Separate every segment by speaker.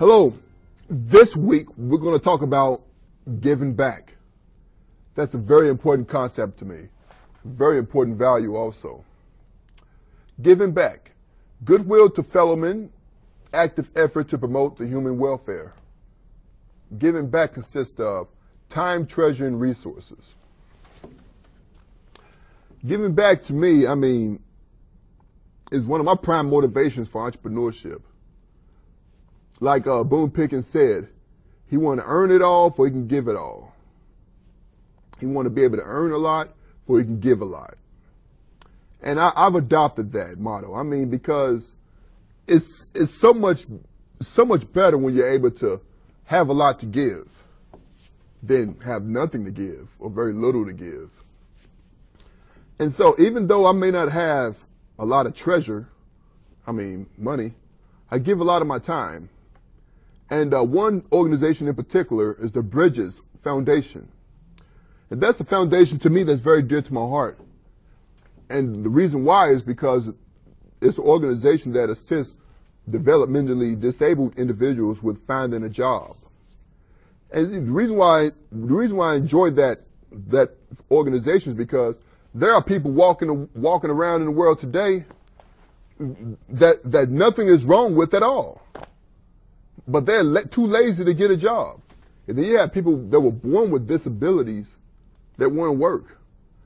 Speaker 1: Hello. This week, we're going to talk about giving back. That's a very important concept to me. Very important value also. Giving back. Goodwill to fellow men. Active effort to promote the human welfare. Giving back consists of time, treasure, and resources. Giving back to me, is one of my prime motivations for entrepreneurship. Like Boone Pickens said, he wanted to earn it all before he can give it all. He wanted to be able to earn a lot before he can give a lot. And I've adopted that motto. Because it's so much better when you're able to have a lot to give than have nothing to give or very little to give. And so even though I may not have a lot of treasure, money, I give a lot of my time. And one organization in particular is the Bridges Foundation. And that's a foundation to me that's very dear to my heart. And the reason why is because it's an organization that assists developmentally disabled individuals with finding a job. And the reason why I enjoy that organization is because there are people walking around in the world today that nothing is wrong with at all. But they're too lazy to get a job. And then you have people that were born with disabilities that want to work,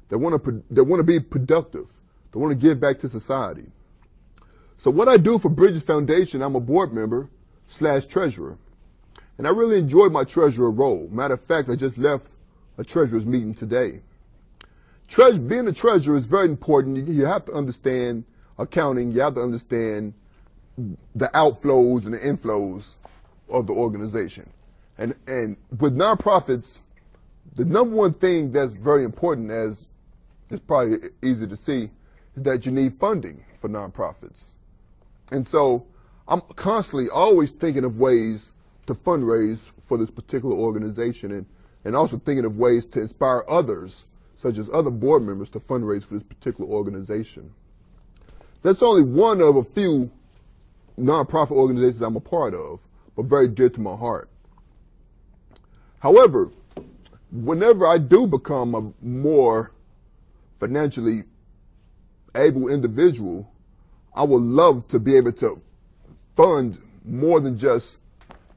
Speaker 1: that want to be productive, that want to give back to society. So what I do for Bridges Foundation, I'm a board member / treasurer. And I really enjoy my treasurer role. Matter of fact, I just left a treasurer's meeting today. Being a treasurer is very important. You have to understand accounting. You have to understand the outflows and the inflows of the organization. And with nonprofits, the number one thing that's very important, as it's probably easy to see, is that you need funding for nonprofits. And so I'm constantly always thinking of ways to fundraise for this particular organization and also thinking of ways to inspire others, such as other board members, to fundraise for this particular organization. That's only one of a few nonprofit organizations I'm a part of, but very dear to my heart. However, whenever I do become a more financially able individual, I would love to be able to fund more than just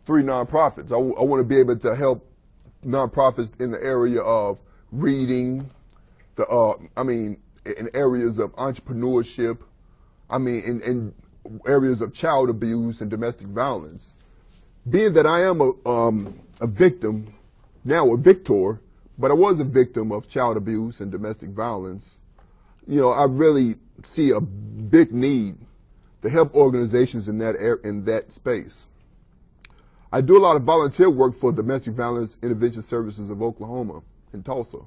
Speaker 1: 3 nonprofits. I want to be able to help nonprofits in the area of reading, in areas of entrepreneurship, in areas of child abuse and domestic violence. Being that I am a victim, now a victor, but I was a victim of child abuse and domestic violence, I really see a big need to help organizations in that space. I do a lot of volunteer work for Domestic Violence Intervention Services of Oklahoma in Tulsa,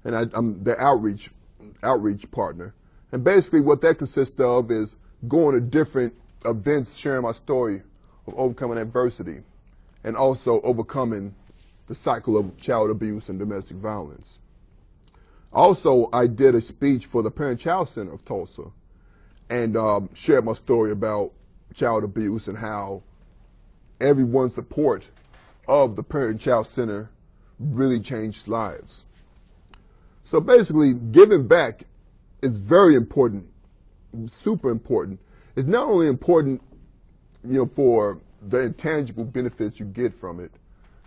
Speaker 1: and I'm their outreach partner. And basically what that consists of is going to different events, sharing my story of overcoming adversity and also overcoming the cycle of child abuse and domestic violence. Also, I did a speech for the Parent-Child Center of Tulsa and shared my story about child abuse and how everyone's support of the Parent-Child Center really changed lives. So basically, giving back is very important, super important. It's not only important, for the intangible benefits you get from it,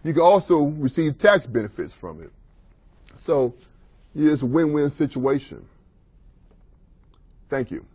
Speaker 1: you can also receive tax benefits from it. So it's a win-win situation. Thank you.